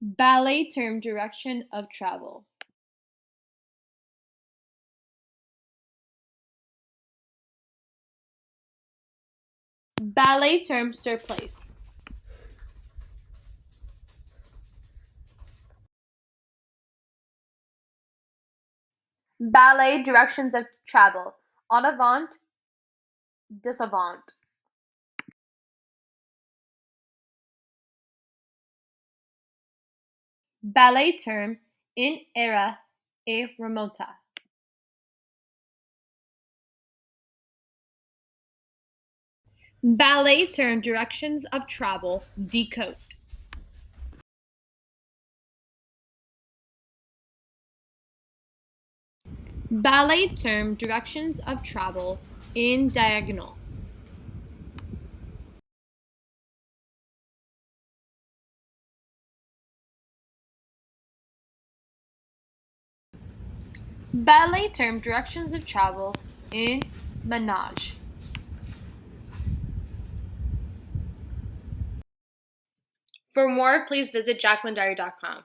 Ballet term direction of travel. Ballet term surplace. Ballet directions of travel. En avant, disavant. Ballet term in era e remota. Ballet term directions of travel. Decode. Ballet term directions of travel in diagonal. Ballet term directions of travel in menage. For more, please visit JacklynDougherty.com.